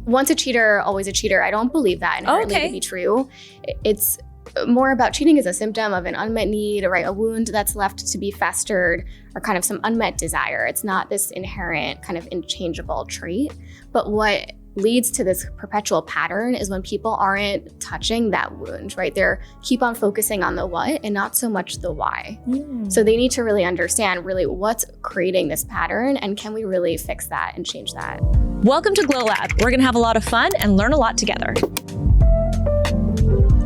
Once a cheater, always a cheater. I don't believe that inherently to be true. It's more about cheating as a symptom of an unmet need, right? A wound that's left to be festered, or kind of some unmet desire. It's not this inherent kind of inchangeable trait. But what leads to this perpetual pattern is when people aren't touching that wound, right? They're keep on focusing on the what and not so much the why. So they need to really understand really what's creating this pattern, and can we really fix that and change that? Welcome to Glow Lab. We're gonna have a lot of fun and learn a lot together.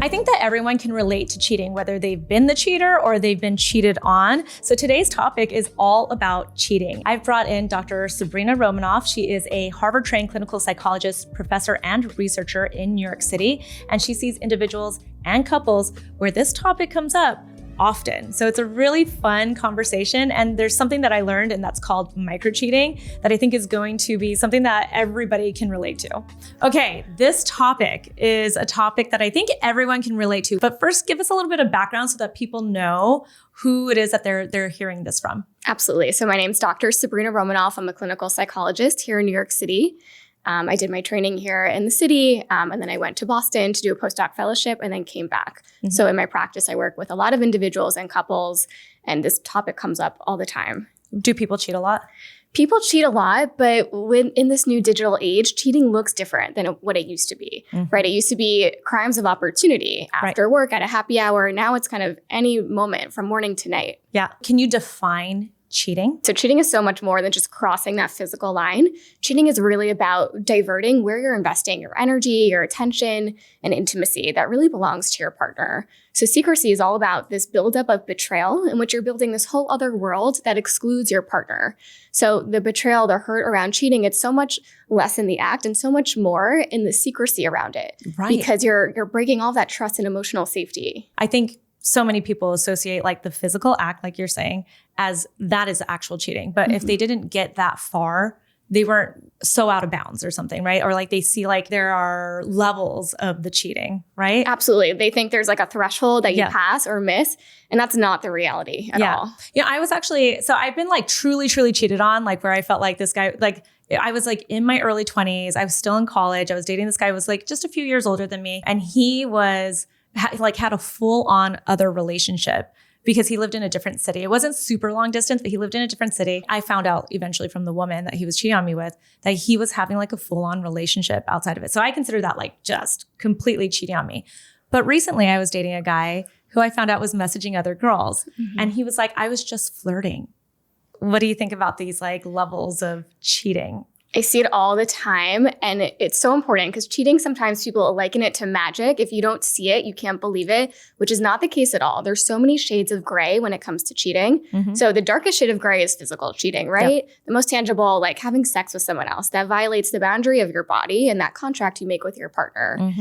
I think that everyone can relate to cheating, whether they've been the cheater or they've been cheated on. So today's topic is all about cheating. I've brought in Dr. Sabrina Romanoff. She is a Harvard-trained clinical psychologist, professor, and researcher in New York City. And she sees individuals and couples where this topic comes up often. So it's a really fun conversation. And there's something that I learned, and that's called micro-cheating, that I think is going to be something that everybody can relate to. Okay, this topic is a topic that I think everyone can relate to. But first, give us a little bit of background so that people know who it is that they're hearing this from. Absolutely. So my name's Dr. Sabrina Romanoff. I'm a clinical psychologist here in New York City. I did my training here in the city, and then I went to Boston to do a postdoc fellowship and then came back. So in my practice, I work with a lot of individuals and couples, and this topic comes up all the time. Do people cheat a lot? People cheat a lot, but in this new digital age, cheating looks different than what it used to be, right? It used to be crimes of opportunity after work at a happy hour. Now it's kind of any moment from morning to night. Yeah. Can you define cheating? So cheating is so much more than just crossing that physical line. Cheating is really about diverting where you're investing your energy, your attention, and intimacy that really belongs to your partner. So secrecy is all about this buildup of betrayal in which you're building this whole other world that excludes your partner. So the betrayal, the hurt around cheating, it's so much less in the act and so much more in the secrecy around it. Right. Because you're breaking all that trust and emotional safety. I think so many people associate like the physical act, like you're saying, as that is actual cheating. But if they didn't get that far, they weren't so out of bounds or something, right? Or like they see like there are levels of the cheating, right? Absolutely. They think there's like a threshold that you pass or miss, and that's not the reality at all. Yeah, I was actually, so I've been like truly cheated on, like where I felt like this guy, like I was like in my early 20s. I was still in college. I was dating this guy who was like just a few years older than me. And he was had a full-on other relationship because he lived in a different city. It wasn't super long distance, but he lived in a different city. I found out eventually from the woman that he was cheating on me with that he was having like a full-on relationship outside of it. So I consider that like just completely cheating on me. But recently I was dating a guy who I found out was messaging other girls. And he was like, I was just flirting. What do you think about these like levels of cheating? I see it all the time, and it's so important because cheating, sometimes people liken it to magic. If you don't see it, you can't believe it, which is not the case at all. There's so many shades of gray when it comes to cheating. So the darkest shade of gray is physical cheating, right? The most tangible, like having sex with someone else that violates the boundary of your body and that contract you make with your partner.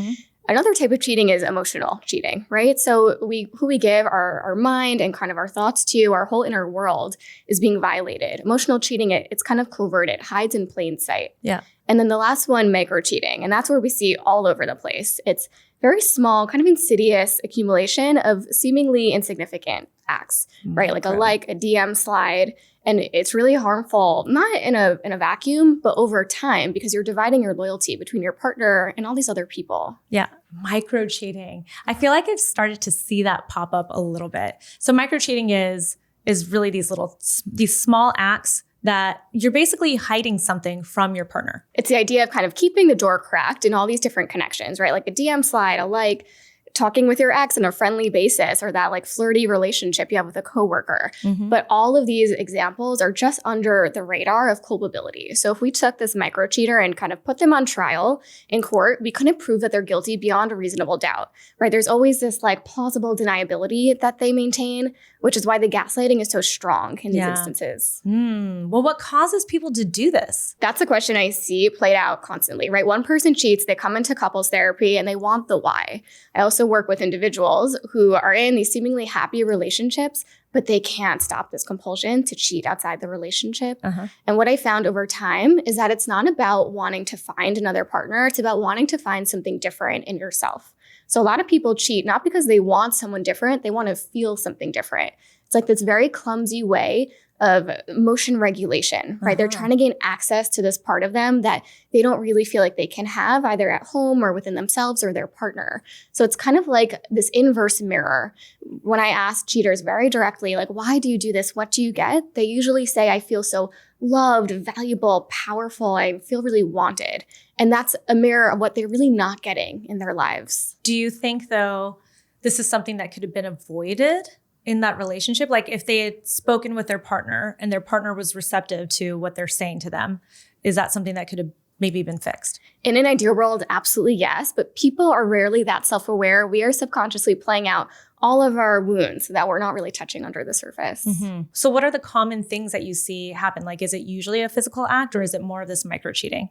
Another type of cheating is emotional cheating, right? So who we give our mind and kind of our thoughts to, our whole inner world is being violated. Emotional cheating, it's kind of covert. It hides in plain sight. Yeah. And then the last one, micro cheating. And that's where we see all over the place. It's very small, kind of insidious accumulation of seemingly insignificant acts, right? Like a DM slide. And it's really harmful, not in a vacuum, but over time, because you're dividing your loyalty between your partner and all these other people. Yeah. Micro cheating. I feel like I've started to see that pop up a little bit. So micro cheating is really these small acts that you're basically hiding something from your partner. It's the idea of kind of keeping the door cracked in all these different connections, right? Like a DM slide, a like, talking with your ex on a friendly basis, or that like flirty relationship you have with a coworker. But all of these examples are just under the radar of culpability. So if we took this micro cheater and kind of put them on trial in court, we couldn't prove that they're guilty beyond a reasonable doubt, right? There's always this like plausible deniability that they maintain, which is why the gaslighting is so strong in these instances. Well, what causes people to do this? That's a question I see played out constantly, right? One person cheats, they come into couples therapy and they want the why. I also work with individuals who are in these seemingly happy relationships, but they can't stop this compulsion to cheat outside the relationship. And what I found over time is that it's not about wanting to find another partner. It's about wanting to find something different in yourself. So a lot of people cheat not because they want someone different. They want to feel something different. It's like this very clumsy way of emotion regulation, right? They're trying to gain access to this part of them that they don't really feel like they can have either at home or within themselves or their partner. So it's kind of like this inverse mirror. When I ask cheaters very directly, like, why do you do this? What do you get? They usually say, I feel so loved, valuable, powerful. I feel really wanted. And that's a mirror of what they're really not getting in their lives. Do you think, though, this is something that could have been avoided in that relationship? Like if they had spoken with their partner and their partner was receptive to what they're saying to them, is that something that could have maybe been fixed? In an ideal world, absolutely yes. But people are rarely that self-aware. We are subconsciously playing out all of our wounds that we're not really touching under the surface. So what are the common things that you see happen? Like, is it usually a physical act or is it more of this micro cheating?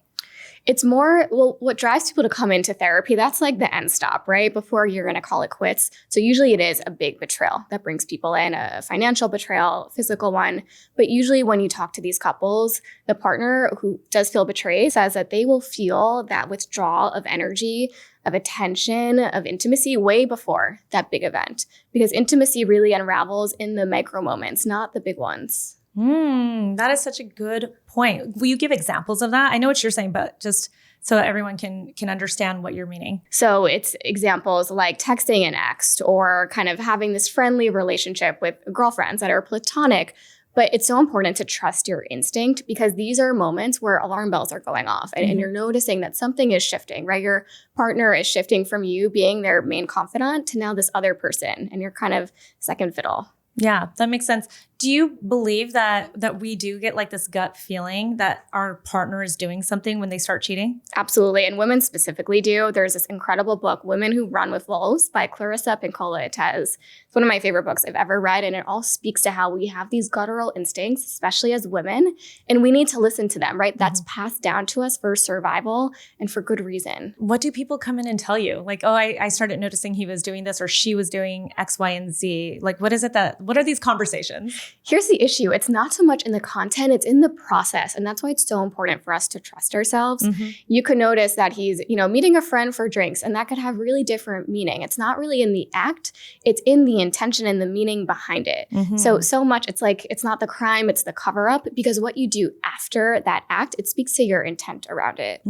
It's more, well, what drives people to come into therapy, that's like the end stop, right? Before you're going to call it quits. So usually it is a big betrayal that brings people in, a financial betrayal, physical one. But usually when you talk to these couples, the partner who does feel betrayed says that they will feel that withdrawal of energy, of attention, of intimacy way before that big event. Because intimacy really unravels in the micro moments, not the big ones. That is such a good point. Will you give examples of that? I know what you're saying, but just so everyone can understand what you're meaning. So it's examples like texting an ex or kind of having this friendly relationship with girlfriends that are platonic. But it's so important to trust your instinct because these are moments where alarm bells are going off and you're noticing that something is shifting, right? Your partner is shifting from you being their main confidant to now this other person and you're kind of second fiddle. Yeah, that makes sense. Do you believe that we do get like this gut feeling that our partner is doing something when they start cheating? Absolutely. And women specifically do. There's this incredible book, Women Who Run with Wolves by Clarissa Pinkola Tez. It's one of my favorite books I've ever read. And it all speaks to how we have these guttural instincts, especially as women. And we need to listen to them, right? That's passed down to us for survival and for good reason. What do people come in and tell you? Like, oh, I started noticing he was doing this or she was doing X, Y, and Z. Like, what are these conversations? Here's the issue. It's not so much in the content, it's in the process. And that's why it's so important for us to trust ourselves. You could notice that he's, meeting a friend for drinks, and that could have really different meaning. It's not really in the act, it's in the intention and the meaning behind it. So much, it's like, it's not the crime, it's the cover up, because what you do after that act, it speaks to your intent around it.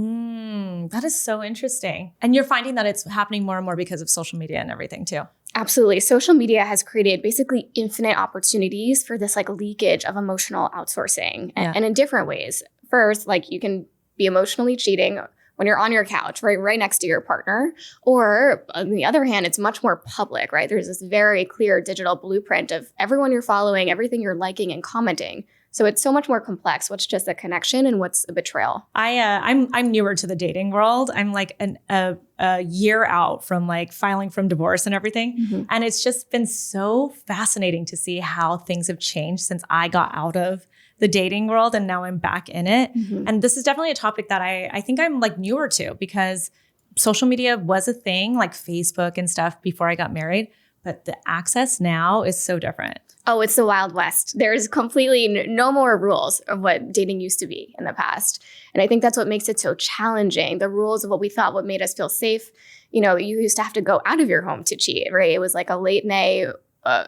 That is so interesting. And you're finding that it's happening more and more because of social media and everything too. Absolutely. Social media has created basically infinite opportunities for this like leakage of emotional outsourcing and in different ways. First, like you can be emotionally cheating when you're on your couch, right next to your partner. Or on the other hand, it's much more public, right? There's this very clear digital blueprint of everyone you're following, everything you're liking and commenting. So it's so much more complex. What's just a connection and what's a betrayal? I'm newer to the dating world. I'm like a year out from like filing from divorce and everything. And it's just been so fascinating to see how things have changed since I got out of the dating world and now I'm back in it. And this is definitely a topic that I think I'm like newer to because social media was a thing like Facebook and stuff before I got married. But the access now is so different. Oh, it's the Wild West. There's completely no more rules of what dating used to be in the past. And I think that's what makes it so challenging. The rules of what we thought what made us feel safe. You used to have to go out of your home to cheat, right? It was like a late night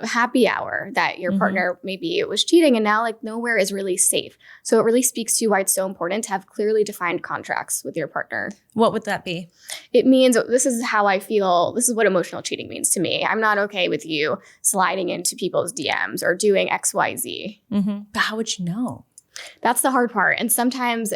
happy hour that your partner maybe it was cheating. And now like nowhere is really safe. So it really speaks to why it's so important to have clearly defined contracts with your partner. What would that be? It means this is how I feel. This is what emotional cheating means to me. I'm not okay with you sliding into people's DMs or doing X, Y, Z. But how would you know? That's the hard part. And sometimes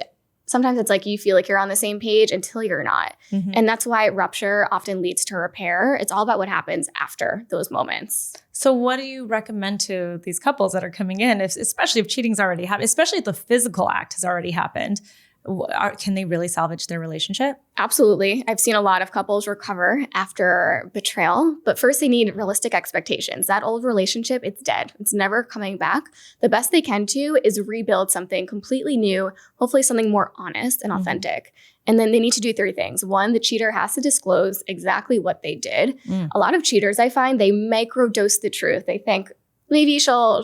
it's like you feel like you're on the same page until you're not. And that's why rupture often leads to repair. It's all about what happens after those moments. So what do you recommend to these couples that are coming in, especially if cheating's already happened, especially if the physical act has already happened? Can they really salvage their relationship? Absolutely. I've seen a lot of couples recover after betrayal, but first they need realistic expectations. That old relationship, it's dead. It's never coming back. The best they can do is rebuild something completely new, hopefully something more honest and authentic. And then they need to do 3 things. 1, the cheater has to disclose exactly what they did. A lot of cheaters, I find, they microdose the truth. They think, maybe they'll,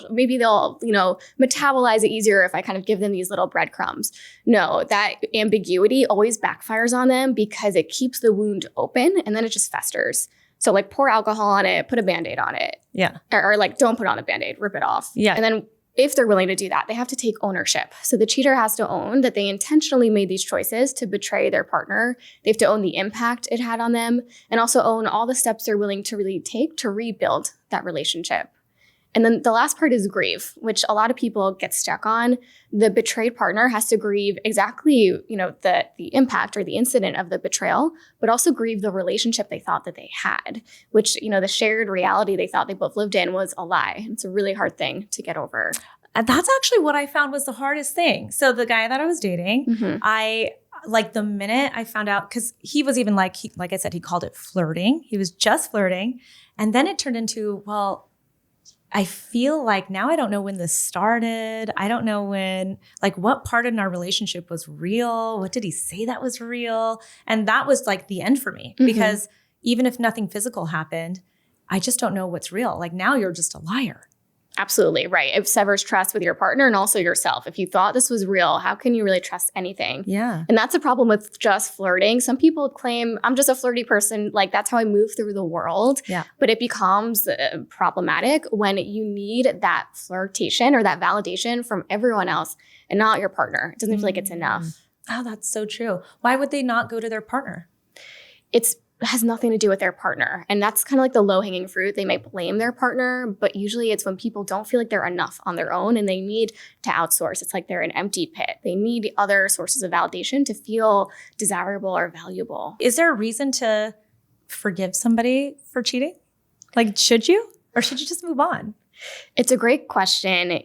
metabolize it easier if I kind of give them these little breadcrumbs. No, that ambiguity always backfires on them because it keeps the wound open and then it just festers. So like pour alcohol on it, put a Band-Aid on it. Yeah. Or like don't put on a Band-Aid, rip it off. Yeah. And then if they're willing to do that, they have to take ownership. So the cheater has to own that they intentionally made these choices to betray their partner. They have to own the impact it had on them and also own all the steps they're willing to really take to rebuild that relationship. And then the last part is grieve, which a lot of people get stuck on. The betrayed partner has to grieve exactly, the impact or the incident of the betrayal, but also grieve the relationship they thought that they had, which, the shared reality they thought they both lived in was a lie. It's a really hard thing to get over. And that's actually what I found was the hardest thing. So the guy that I was dating, the minute I found out, because he was even like I said, he called it flirting. He was just flirting. And then it turned into, well, I feel like now I don't know when this started. I don't know when, what part in our relationship was real. What did he say that was real? And that was the end for me because even if nothing physical happened, I just don't know what's real. Now you're just a liar. Absolutely, right. It severs trust with your partner and also yourself. If you thought this was real, how can you really trust anything? Yeah. And that's a problem with just flirting. Some people claim, I'm just a flirty person. That's how I move through the world. Yeah. But it becomes problematic when you need that flirtation or that validation from everyone else and not your partner. It doesn't feel like it's enough. Oh, that's so true. Why would they not go to their partner? It has nothing to do with their partner. And that's kind of like the low-hanging fruit. They might blame their partner, but usually it's when people don't feel like they're enough on their own and they need to outsource. It's like they're an empty pit. They need other sources of validation to feel desirable or valuable. Is there a reason to forgive somebody for cheating? Should you? Or should you just move on? It's a great question.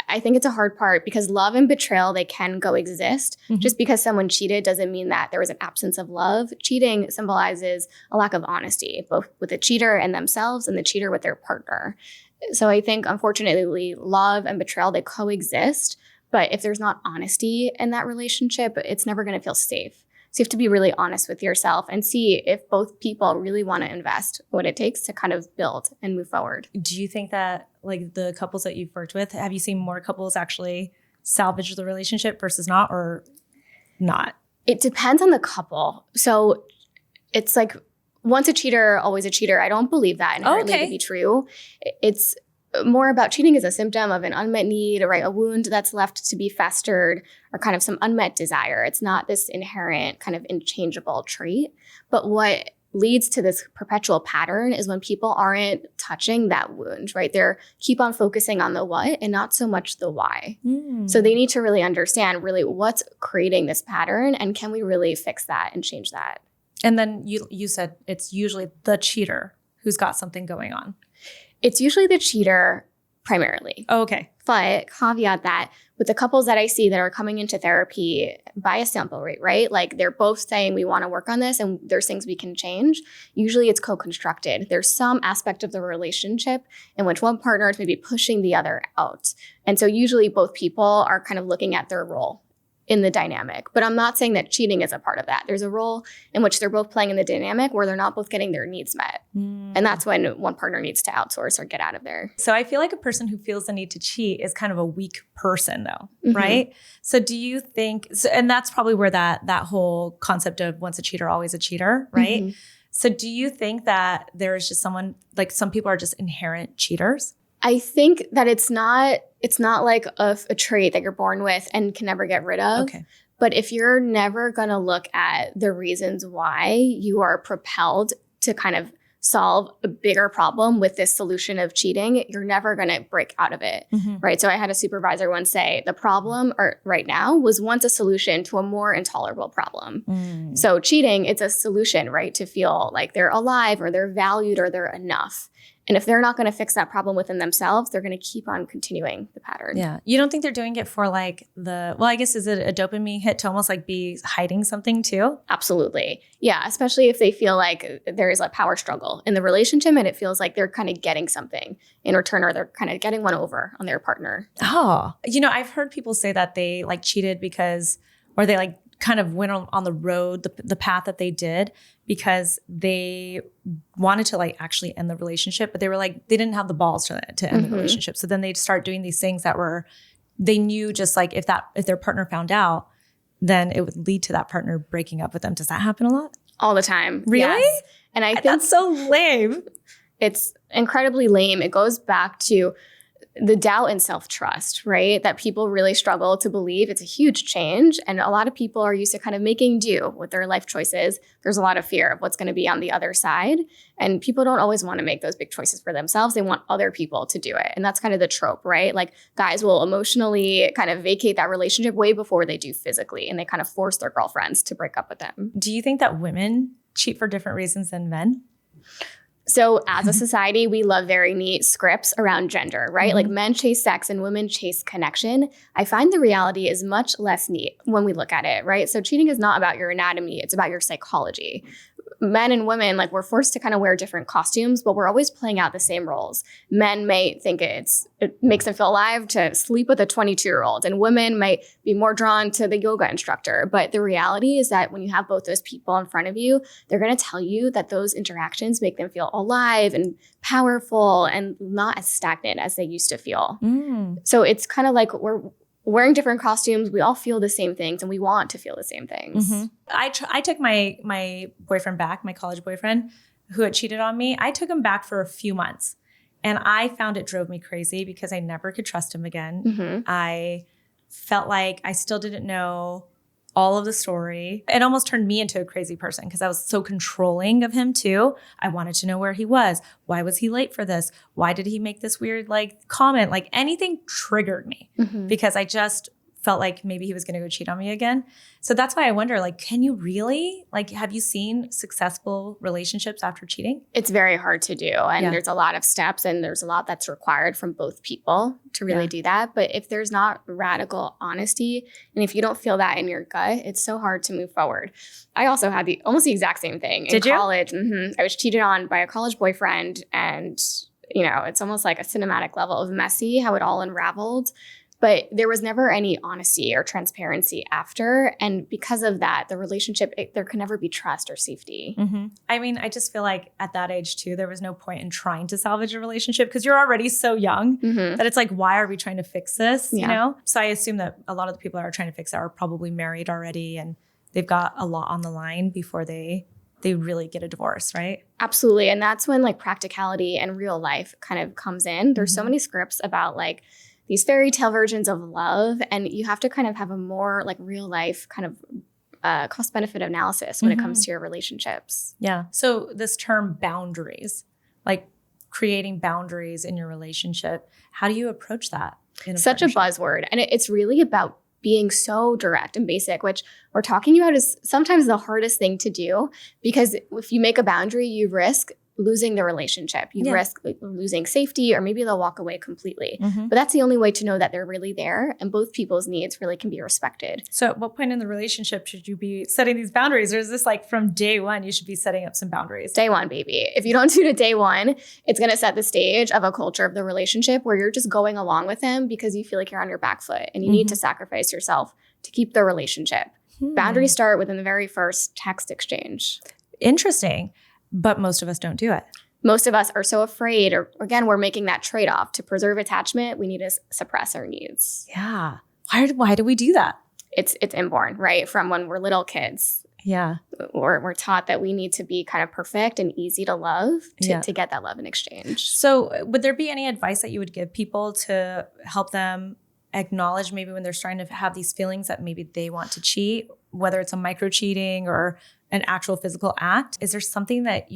I think it's a hard part because love and betrayal, they can coexist. Just because someone cheated doesn't mean that there was an absence of love. Cheating symbolizes a lack of honesty, both with the cheater and themselves and the cheater with their partner. So I think, unfortunately, love and betrayal, they coexist. But if there's not honesty in that relationship, it's never going to feel safe. So you have to be really honest with yourself and see if both people really want to invest what it takes to kind of build and move forward. Do you think that the couples that you've worked with, have you seen more couples actually salvage the relationship versus not or not? It depends on the couple. So it's once a cheater, always a cheater. I don't believe that inherently to be true. It's more about cheating as a symptom of an unmet need, right? A wound that's left to be festered or kind of some unmet desire. It's not this inherent kind of inchangeable trait. But what leads to this perpetual pattern is when people aren't touching that wound, right? They're keep on focusing on the what and not so much the why. So they need to really understand really what's creating this pattern and can we really fix that and change that? And then you said it's usually the cheater who's got something going on. It's usually the cheater primarily. Oh, okay. But caveat that with the couples that I see that are coming into therapy by a sample rate, right? They're both saying we want to work on this and there's things we can change. Usually it's co-constructed. There's some aspect of the relationship in which one partner is maybe pushing the other out. And so usually both people are kind of looking at their role in the dynamic. But I'm not saying that cheating is a part of that. There's a role in which they're both playing in the dynamic where they're not both getting their needs met. And that's when one partner needs to outsource or get out of there. So I feel like a person who feels the need to cheat is kind of a weak person though, right? So do you think, and that's probably where that whole concept of once a cheater, always a cheater, right? So do you think that there is just someone, some people are just inherent cheaters? I think that it's not like a trait that you're born with and can never get rid of. Okay. But if you're never going to look at the reasons why you are propelled to kind of solve a bigger problem with this solution of cheating, you're never going to break out of it, right? So I had a supervisor once say, the problem right now was once a solution to a more intolerable problem. So cheating, it's a solution, right? To feel like they're alive or they're valued or they're enough. And if they're not going to fix that problem within themselves, they're going to keep on continuing the pattern. Yeah. You don't think they're doing it for I guess, is it a dopamine hit to almost be hiding something too? Absolutely. Yeah. Especially if they feel like there is a power struggle in the relationship and it feels like they're kind of getting something in return or they're kind of getting one over on their partner. Oh, I've heard people say that they cheated because, or they kind of went on the road, the path that they did because they wanted to actually end the relationship, but they were they didn't have the balls to end the relationship. So then they'd start doing these things that they knew just if their partner found out, then it would lead to that partner breaking up with them. Does that happen a lot? All the time. Really? Yes. And I think that's so lame. It's incredibly lame. It goes back to the doubt and self-trust, right? That people really struggle to believe. It's a huge change. And a lot of people are used to kind of making do with their life choices. There's a lot of fear of what's going to be on the other side. And people don't always want to make those big choices for themselves. They want other people to do it. And that's kind of the trope, right? Like guys will emotionally kind of vacate that relationship way before they do physically. And they kind of force their girlfriends to break up with them. Do you think that women cheat for different reasons than men? So as a society, we love very neat scripts around gender, right? Like men chase sex and women chase connection. I find the reality is much less neat when we look at it, right? So cheating is not about your anatomy. It's about your psychology. Men and women, like we're forced to kind of wear different costumes, but we're always playing out the same roles. Men may think it makes them feel alive to sleep with a 22-year-old, and women might be more drawn to the yoga instructor. But the reality is that when you have both those people in front of you, they're going to tell you that those interactions make them feel alive and powerful and not as stagnant as they used to feel. So it's kind of like we're wearing different costumes. We all feel the same things and we want to feel the same things. I took my boyfriend back, my college boyfriend who had cheated on me. I took him back for a few months and I found it drove me crazy because I never could trust him again. I felt like I still didn't know all of the story. It almost turned me into a crazy person because I was so controlling of him too. I wanted to know where he was. Why was he late for this? Why did he make this weird comment? Like anything triggered me because I just felt like maybe he was going to go cheat on me again. So that's why I wonder, can you really, have you seen successful relationships after cheating? It's very hard to do. And there's a lot of steps and there's a lot that's required from both people to really do that. But if there's not radical honesty and if you don't feel that in your gut, it's so hard to move forward. I also had almost the exact same thing in college. I was cheated on by a college boyfriend and, it's almost like a cinematic level of messy, how it all unraveled. But there was never any honesty or transparency after. And because of that, the relationship, there can never be trust or safety. I mean, I just feel like at that age too, there was no point in trying to salvage a relationship because you're already so young that it's like, why are we trying to fix this? You know? So I assume that a lot of the people that are trying to fix it are probably married already and they've got a lot on the line before they really get a divorce, right? Absolutely. And that's when practicality and real life kind of comes in. There's so many scripts about these fairy tale versions of love, and you have to kind of have a more real life kind of cost benefit analysis when it comes to your relationships. Yeah. So this term boundaries, creating boundaries in your relationship, how do you approach that? Such a buzzword. And it's really about being so direct and basic, which we're talking about is sometimes the hardest thing to do because if you make a boundary, you risk losing the relationship. You risk losing safety or maybe they'll walk away completely. But that's the only way to know that they're really there and both people's needs really can be respected. So at what point in the relationship should you be setting these boundaries? Or is this from day one, you should be setting up some boundaries? Day one, baby. If you don't do it at day one, it's going to set the stage of a culture of the relationship where you're just going along with him because you feel like you're on your back foot and you need to sacrifice yourself to keep the relationship. Boundaries start within the very first text exchange. Interesting. But most of us don't do it. Most of us are so afraid, or again, we're making that trade-off. To preserve attachment, we need to suppress our needs. Yeah. Why do we do that? It's inborn, right? From when we're little kids. Yeah. We're taught that we need to be kind of perfect and easy to love to get that love in exchange. So would there be any advice that you would give people to help them acknowledge maybe when they're starting to have these feelings that maybe they want to cheat, whether it's a micro cheating or an actual physical act? Is there something that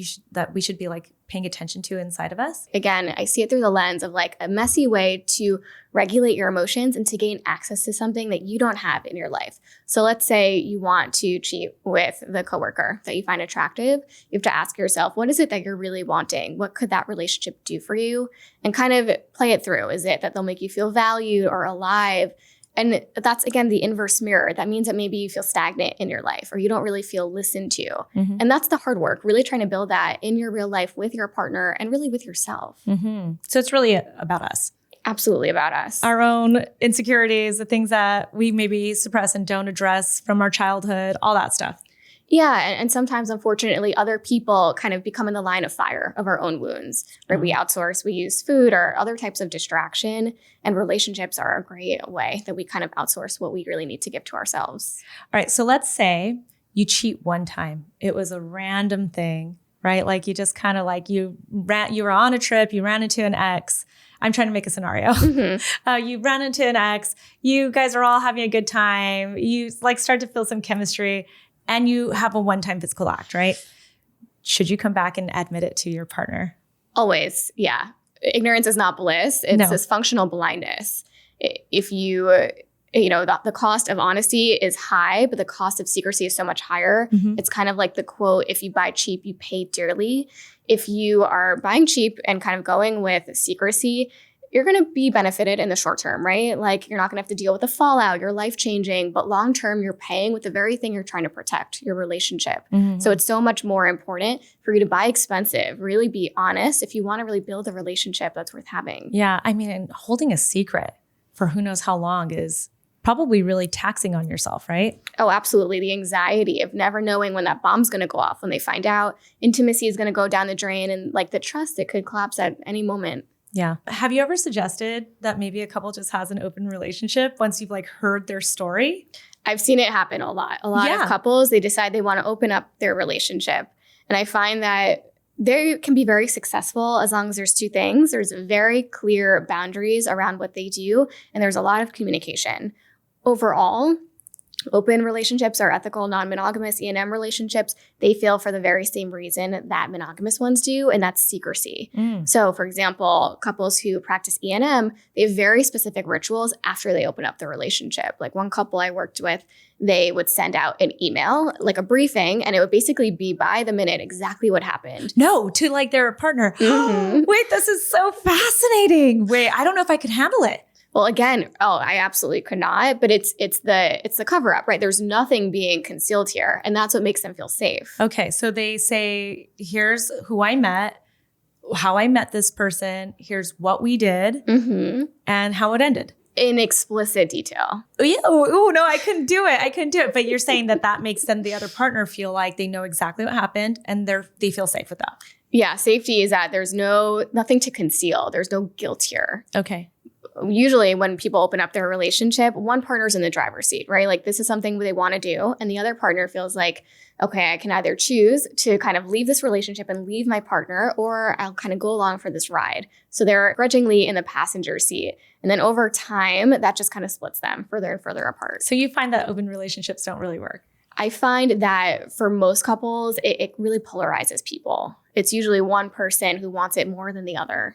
we should be paying attention to inside of us? Again, I see it through the lens of a messy way to regulate your emotions and to gain access to something that you don't have in your life. So let's say you want to cheat with the coworker that you find attractive. You have to ask yourself, what is it that you're really wanting? What could that relationship do for you? And kind of play it through. Is it that they'll make you feel valued or alive? And that's, again, the inverse mirror. That means that maybe you feel stagnant in your life or you don't really feel listened to. And that's the hard work, really trying to build that in your real life with your partner and really with yourself. So it's really about us. Absolutely about us. Our own insecurities, the things that we maybe suppress and don't address from our childhood, all that stuff. Yeah. And sometimes, unfortunately, other people kind of become in the line of fire of our own wounds, right? We outsource, we use food or other types of distraction, and relationships are a great way that we kind of outsource what we really need to give to ourselves. All right. So let's say you cheat one time. It was a random thing, right? Like you just kind of like you were on a trip, you ran into an ex. I'm trying to make a scenario. You ran into an ex, you guys are all having a good time. You like start to feel some chemistry and you have a one-time physical act, right? Should you come back and admit it to your partner? Always. Yeah. Ignorance is not bliss. It's this functional blindness. If the cost of honesty is high, but the cost of secrecy is so much higher. It's kind of like the quote, if you buy cheap, you pay dearly. If you are buying cheap and kind of going with secrecy, you're going to be benefited in the short term, right? Like you're not going to have to deal with the fallout, you're life changing, but long term, you're paying with the very thing you're trying to protect, your relationship. So it's so much more important for you to buy expensive, really be honest. If you want to really build a relationship that's worth having. Yeah. I mean, and holding a secret for who knows how long is probably really taxing on yourself, right? Oh, absolutely. The anxiety of never knowing when that bomb's going to go off, when they find out, intimacy is going to go down the drain, and like the trust, it could collapse at any moment. Yeah. Have you ever suggested that maybe a couple just has an open relationship once you've like heard their story? I've seen it happen a lot. A lot of couples, they decide they want to open up their relationship. And I find that they can be very successful as long as there's two things. There's very clear boundaries around what they do, and there's a lot of communication. Overall, open relationships are ethical, non-monogamous. E&M relationships, they fail for the very same reason that monogamous ones do, and that's secrecy. So, for example, couples who practice E&M, they have very specific rituals after they open up the relationship. Like one couple I worked with, they would send out an email, like a briefing, and it would basically be by the minute exactly what happened. No, to like their partner. Wait, this is so fascinating. Wait, I don't know if I could handle it. Well, again, I absolutely could not, but it's the cover up, right? There's nothing being concealed here, and that's what makes them feel safe. Okay, so they say, here's who I met, how I met this person, here's what we did, and how it ended. In explicit detail. Oh, yeah. Oh, no, I couldn't do it. But you're saying that makes them, the other partner, feel like they know exactly what happened and they feel safe with that. Yeah, safety is that there's nothing to conceal. There's no guilt here. Okay. Usually when people open up their relationship, one partner's in the driver's seat, right? Like this is something they want to do. And the other partner feels like, okay, I can either choose to kind of leave this relationship and leave my partner, or I'll kind of go along for this ride. So they're grudgingly in the passenger seat. And then over time, that just kind of splits them further and further apart. So you find that open relationships don't really work? I find that for most couples, it really polarizes people. It's usually one person who wants it more than the other.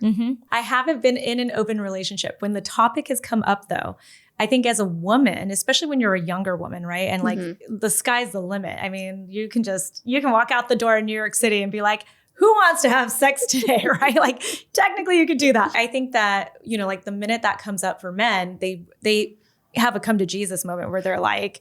I haven't been in an open relationship. When the topic has come up, though, I think as a woman, especially when you're a younger woman, right? And like the sky's the limit. I mean, you can walk out the door in New York City and be like, who wants to have sex today, right? Like technically you could do that. I think that, like the minute that comes up for men, they have a come to Jesus moment where they're like,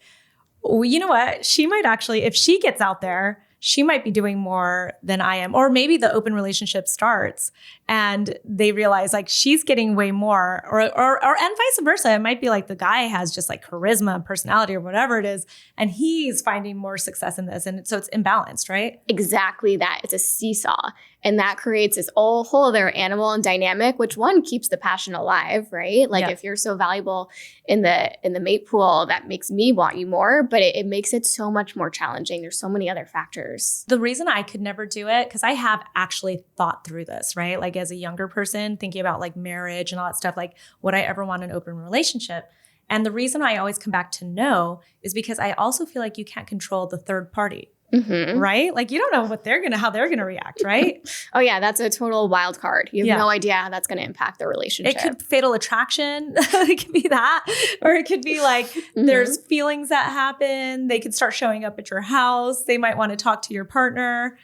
well, you know what? She might actually, if she gets out there, she might be doing more than I am. Or maybe the open relationship starts and they realize like she's getting way more or and vice versa. It might be like the guy has just like charisma and personality or whatever it is, and he's finding more success in this. And so it's imbalanced, right? Exactly that. It's a seesaw. And that creates this whole other animal and dynamic, which one keeps the passion alive, right? Like if you're so valuable in the mate pool, that makes me want you more, but it makes it so much more challenging. There's so many other factors. The reason I could never do it, because I have actually thought through this, right? Like as a younger person, thinking about like marriage and all that stuff, like would I ever want an open relationship? And the reason I always come back to no is because I also feel like you can't control the third party. Right? Like you don't know how they're going to react, right? Oh yeah. That's a total wild card. You have no idea how that's going to impact the relationship. It could fatal attraction. It could be that, or it could be like, there's feelings that happen. They could start showing up at your house. They might want to talk to your partner.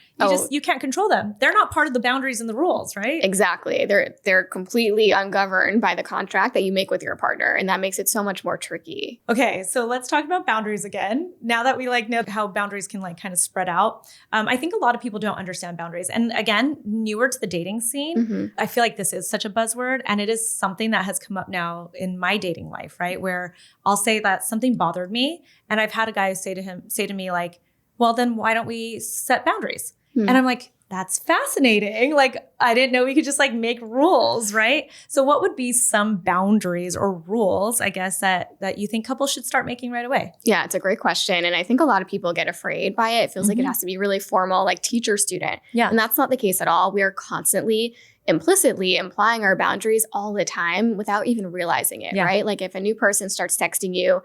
You can't control them. They're not part of the boundaries and the rules, right? Exactly. They're completely ungoverned by the contract that you make with your partner. And that makes it so much more tricky. Okay. So let's talk about boundaries again. Now that we like know how boundaries can like kind of spread out. I think a lot of people don't understand boundaries. And again, newer to the dating scene, I feel like this is such a buzzword, and it is something that has come up now in my dating life, right? Where I'll say that something bothered me, and I've had a guy say to me like, well, then why don't we set boundaries? And I'm like, that's fascinating. Like, I didn't know we could just like make rules, right? So what would be some boundaries or rules, I guess, that you think couples should start making right away? Yeah, it's a great question. And I think a lot of people get afraid by it. It feels like it has to be really formal, like teacher student. Yeah. And that's not the case at all. We are constantly implicitly implying our boundaries all the time without even realizing it, right? Like if a new person starts texting you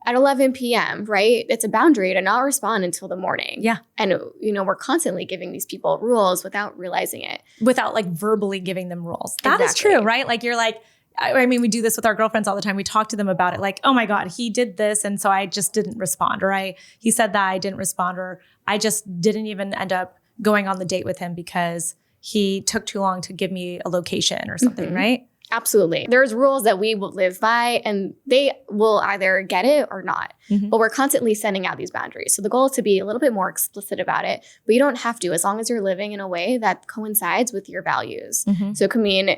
at 11 p.m., right? It's a boundary to not respond until the morning. Yeah. And, we're constantly giving these people rules without realizing it. Without like verbally giving them rules. That is true, right? Like you're like, I mean, we do this with our girlfriends all the time. We talk to them about it like, oh my God, he did this. And so I just didn't respond. Or he said that I didn't respond. Or I just didn't even end up going on the date with him because he took too long to give me a location or something, right? Absolutely. There's rules that we will live by and they will either get it or not. But we're constantly sending out these boundaries. So the goal is to be a little bit more explicit about it, but you don't have to as long as you're living in a way that coincides with your values. So it can mean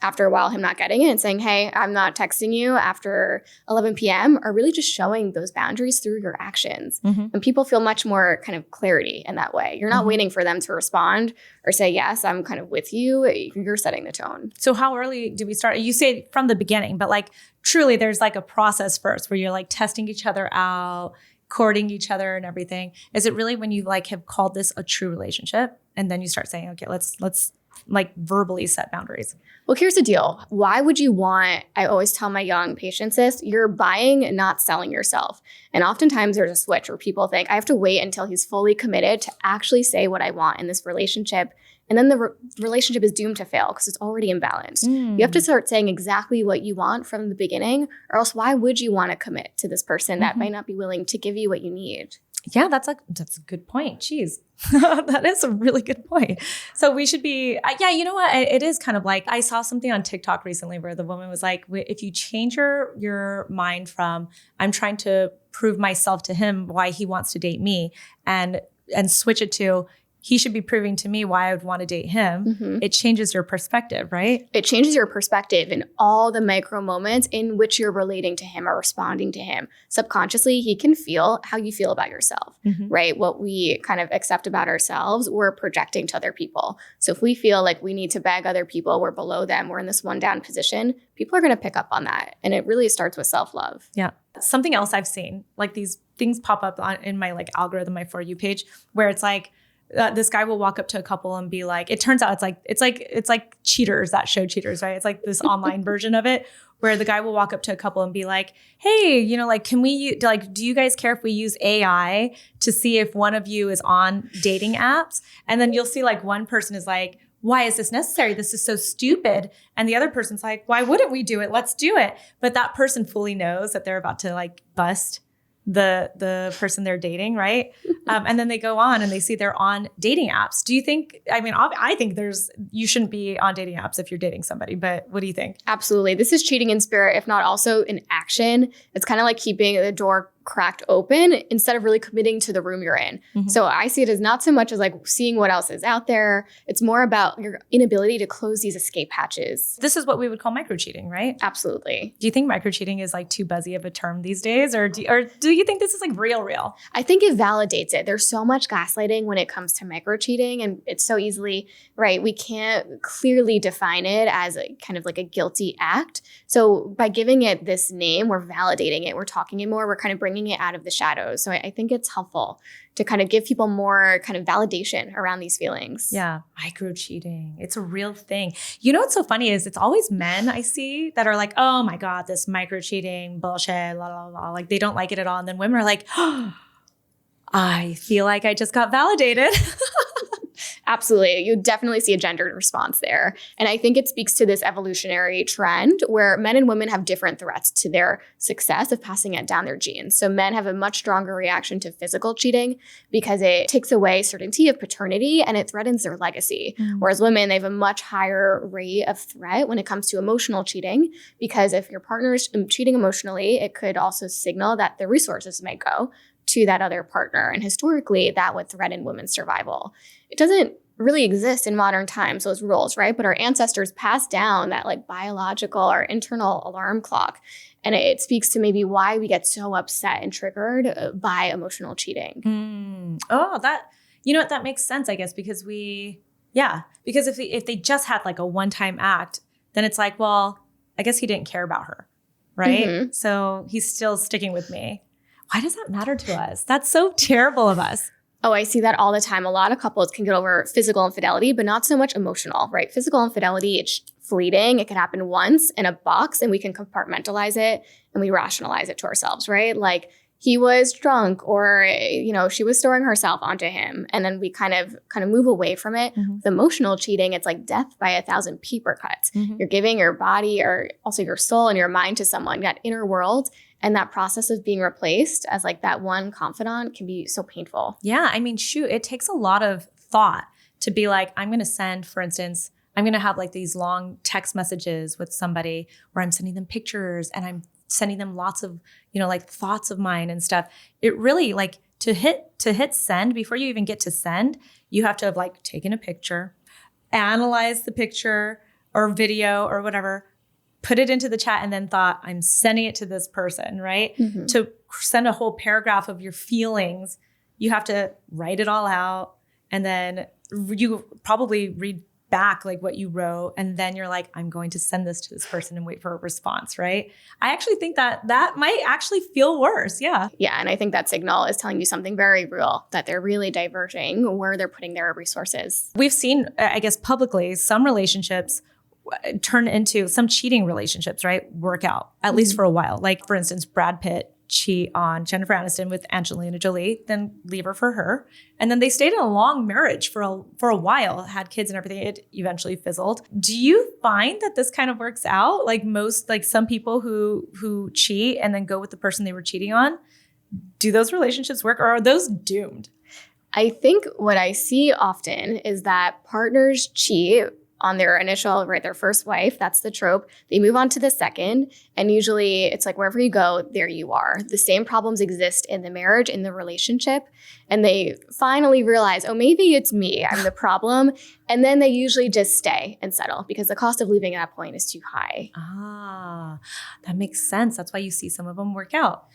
after a while him not getting it and saying, hey, I'm not texting you after 11 p.m. or really just showing those boundaries through your actions. And people feel much more kind of clarity in that way. You're not waiting for them to respond or say, yes, I'm kind of with you. You're setting the tone. So how early do we start? You say from the beginning, but like truly there's like a process first where you're like testing each other out, courting each other and everything. Is it really when you like have called this a true relationship and then you start saying, okay, let's like verbally set boundaries? Well, here's the deal. Why would you want, I always tell my young patients this, you're buying, not selling yourself. And oftentimes there's a switch where people think, I have to wait until he's fully committed to actually say what I want in this relationship. And then the relationship is doomed to fail because it's already imbalanced. You have to start saying exactly what you want from the beginning, or else why would you want to commit to this person that might not be willing to give you what you need? Yeah, that's a good point. Jeez, that is a really good point. So we should be, you know what? It is kind of like, I saw something on TikTok recently where the woman was like, if you change your mind from, I'm trying to prove myself to him why he wants to date me and switch it to, he should be proving to me why I would want to date him. It changes your perspective, right? It changes your perspective in all the micro moments in which you're relating to him or responding to him. Subconsciously, he can feel how you feel about yourself, right? What we kind of accept about ourselves, we're projecting to other people. So if we feel like we need to beg other people, we're below them, we're in this one down position, people are going to pick up on that. And it really starts with self-love. Yeah. Something else I've seen, like these things pop up in my like algorithm, my For You page, where it's like, this guy will walk up to a couple and be like, it turns out it's like Cheaters, that show Cheaters, right? It's like this online version of it where the guy will walk up to a couple and be like, hey, like, can we, like, do you guys care if we use AI to see if one of you is on dating apps? And then you'll see like one person is like, why is this necessary? This is so stupid. And the other person's like, why wouldn't we do it? Let's do it. But that person fully knows that they're about to like bust the person they're dating, right? And then they go on and they see they're on dating apps. Do you think, I think you shouldn't be on dating apps if you're dating somebody, but what do you think? Absolutely. This is cheating in spirit, if not also in action. It's kind of like keeping the door cracked open instead of really committing to the room you're in. So I see it as not so much as like seeing what else is out there. It's more about your inability to close these escape hatches. This is what we would call micro-cheating, right? Absolutely. Do you think micro-cheating is like too buzzy of a term these days? Or do you think this is like real? I think it validates it. There's so much gaslighting when it comes to micro-cheating, and it's so easily, right? We can't clearly define it as a kind of like a guilty act. So by giving it this name, we're validating it. We're talking it more. We're kind of bringing it out of the shadows. So I think it's helpful to kind of give people more kind of validation around these feelings. Yeah. Micro-cheating. It's a real thing. You know what's so funny is it's always men I see that are like, oh my God, this micro-cheating bullshit, la, la, la. Like they don't like it at all. And then women are like, oh, I feel like I just got validated. Absolutely. You definitely see a gendered response there. And I think it speaks to this evolutionary trend where men and women have different threats to their success of passing it down their genes. So men have a much stronger reaction to physical cheating because it takes away certainty of paternity and it threatens their legacy. Whereas women, they have a much higher rate of threat when it comes to emotional cheating, because if your partner is cheating emotionally, it could also signal that the resources might go to that other partner. And historically, that would threaten women's survival. It doesn't really exist in modern times, those rules, right? But our ancestors passed down that like biological or internal alarm clock. And it speaks to maybe why we get so upset and triggered by emotional cheating. You know what? That makes sense, I guess, because because if they just had like a one-time act, then it's like, well, I guess he didn't care about her, right? Mm-hmm. So he's still sticking with me. Why does that matter to us? That's so terrible of us. Oh, I see that all the time. A lot of couples can get over physical infidelity, but not so much emotional, right? Physical infidelity, it's fleeting. It can happen once in a box and we can compartmentalize it and we rationalize it to ourselves, right? Like he was drunk or, she was throwing herself onto him. And then we kind of move away from it. Mm-hmm. With emotional cheating, it's like death by 1,000 paper cuts. Mm-hmm. You're giving your body or also your soul and your mind to someone, that inner world. And that process of being replaced as like that one confidant can be so painful. Yeah. I mean, shoot, it takes a lot of thought to be like, I'm going to send, for instance, I'm going to have like these long text messages with somebody where I'm sending them pictures and I'm sending them lots of, like thoughts of mine and stuff. It really like to hit send before you even get to send, you have to have like taken a picture, analyze the picture or video or whatever, put it into the chat and then thought, I'm sending it to this person, right? Mm-hmm. To send a whole paragraph of your feelings, you have to write it all out. And then you probably read back like what you wrote. And then you're like, I'm going to send this to this person and wait for a response, right? I actually think that might actually feel worse. Yeah. Yeah. And I think that signal is telling you something very real, that they're really diverging where they're putting their resources. We've seen, I guess, publicly, some relationships turn into some cheating relationships, right? Work out, at least for a while. Like, for instance, Brad Pitt cheat on Jennifer Aniston with Angelina Jolie, then leave her for her. And then they stayed in a long marriage for a while, had kids and everything. It eventually fizzled. Do you find that this kind of works out? Like some people who cheat and then go with the person they were cheating on, do those relationships work or are those doomed? I think what I see often is that partners cheat on their initial, right, their first wife. That's the trope. They move on to the second. And usually it's like wherever you go, there you are. The same problems exist in the marriage, in the relationship. And they finally realize, oh, maybe it's me. I'm the problem. And then they usually just stay and settle because the cost of leaving at that point is too high. Ah, that makes sense. That's why you see some of them work out.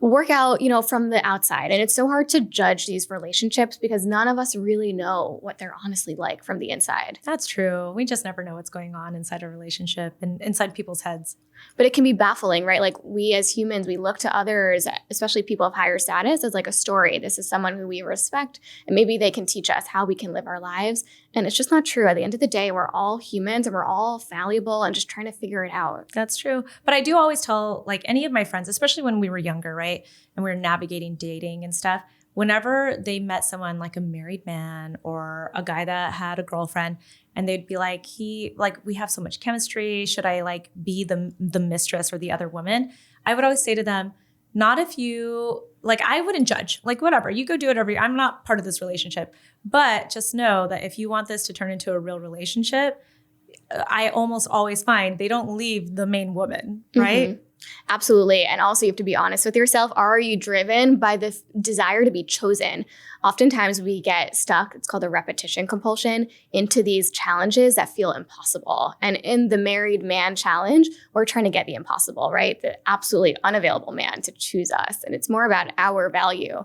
From the outside. And it's so hard to judge these relationships because none of us really know what they're honestly like from the inside. That's true. We just never know what's going on inside a relationship and inside people's heads. But it can be baffling, right? Like we as humans, we look to others, especially people of higher status, as like a story. This is someone who we respect, and maybe they can teach us how we can live our lives. And it's just not true. At the end of the day, we're all humans and we're all fallible and just trying to figure it out. That's true. But I do always tell like any of my friends, especially when we were younger, right? And we were navigating dating and stuff. Whenever they met someone like a married man or a guy that had a girlfriend, and they'd be like, we have so much chemistry. Should I like be the mistress or the other woman? I would always say to them, not if you, like, I wouldn't judge, like, whatever, you go do whatever. I'm not part of this relationship, but just know that if you want this to turn into a real relationship, I almost always find they don't leave the main woman, right? Mm-hmm. Absolutely. And also you have to be honest with yourself. Are you driven by the desire to be chosen? Oftentimes we get stuck, it's called a repetition compulsion, into these challenges that feel impossible. And in the married man challenge, we're trying to get the impossible, right? The absolutely unavailable man to choose us. And it's more about our value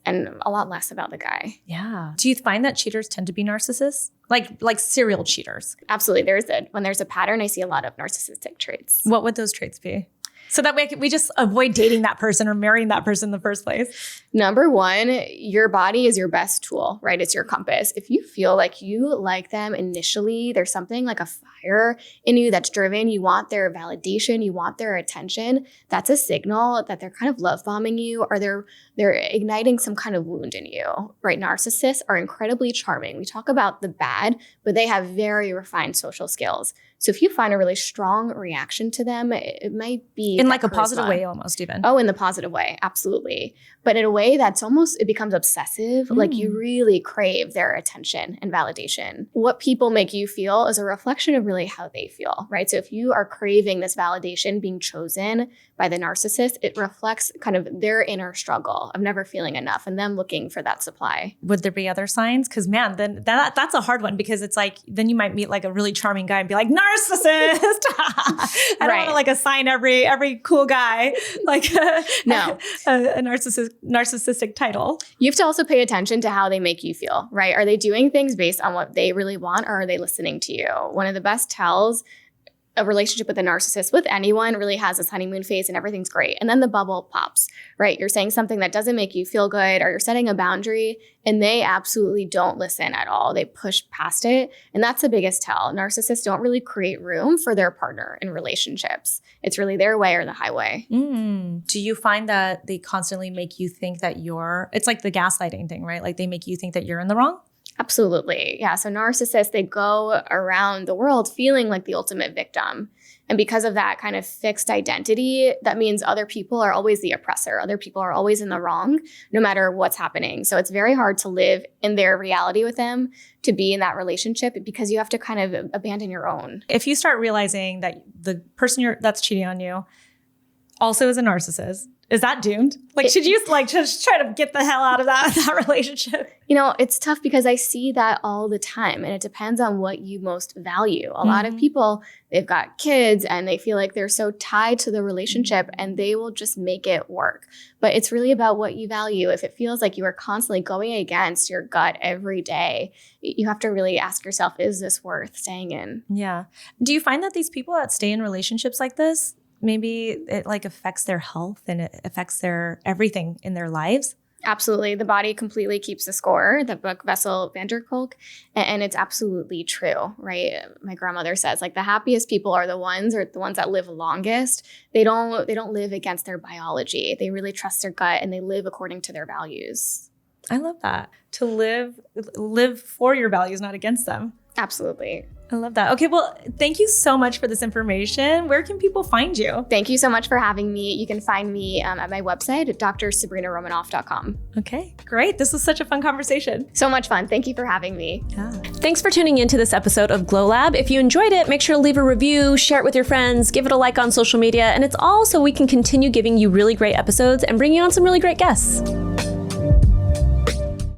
and a lot less about the guy. Yeah. Do you find that cheaters tend to be narcissists? Like serial cheaters? Absolutely. When there's a pattern, I see a lot of narcissistic traits. What would those traits be? So that way we just avoid dating that person or marrying that person in the first place. Number one, your body is your best tool, right? It's your compass. If you feel like you like them initially, there's something like a fire in you that's driven. You want their validation. You want their attention. That's a signal that they're kind of love bombing you or they're igniting some kind of wound in you, right? Narcissists are incredibly charming. We talk about the bad, but they have very refined social skills. So if you find a really strong reaction to them, it might be in like a positive way almost even. Oh, in the positive way. Absolutely. But in a way that's almost, it becomes obsessive. Like you really crave their attention and validation. What people make you feel is a reflection of really how they feel, right? So if you are craving this validation being chosen by the narcissist, it reflects kind of their inner struggle of never feeling enough and them looking for that supply. Would there be other signs? Because man, then that's a hard one because it's like, then you might meet like a really charming guy and be like, narcissist! narcissist. I don't want to like assign every cool guy like No. a narcissistic title. You have to also pay attention to how they make you feel, right? Are they doing things based on what they really want, or are they listening to you? One of the best tells a relationship with a narcissist, with anyone, really has this honeymoon phase and everything's great. And then the bubble pops, right? You're saying something that doesn't make you feel good, or you're setting a boundary and they absolutely don't listen at all. They push past it. And that's the biggest tell. Narcissists don't really create room for their partner in relationships. It's really their way or the highway. Do you find that they constantly make you think that it's like the gaslighting thing, right? Like they make you think that you're in the wrong? Absolutely. Yeah. So narcissists, they go around the world feeling like the ultimate victim. And because of that kind of fixed identity, that means other people are always the oppressor. Other people are always in the wrong, no matter what's happening. So it's very hard to live in their reality with them, to be in that relationship, because you have to kind of abandon your own. If you start realizing that the person that's cheating on you also is a narcissist, is that doomed? Like, should you like just try to get the hell out of that relationship? You know, it's tough because I see that all the time, and it depends on what you most value. A lot of people, they've got kids and they feel like they're so tied to the relationship and they will just make it work. But it's really about what you value. If it feels like you are constantly going against your gut every day, you have to really ask yourself, is this worth staying in? Yeah. Do you find that these people that stay in relationships like this, maybe it like affects their health and it affects their everything in their lives? Absolutely. The body completely keeps the score, the book Bessel van der Kolk, and it's absolutely true, right? My grandmother says, like, the happiest people are the ones that live longest. They don't live against their biology. They really trust their gut and they live according to their values. I love that. To live for your values, not against them. Absolutely. I love that. Okay, well, thank you so much for this information. Where can people find you? Thank you so much for having me. You can find me at my website at drsabrinaromanoff.com. Okay, great. This was such a fun conversation. So much fun. Thank you for having me. Yeah. Thanks for tuning into this episode of Glow Lab. If you enjoyed it, make sure to leave a review, share it with your friends, give it a like on social media, and it's all so we can continue giving you really great episodes and bring you on some really great guests.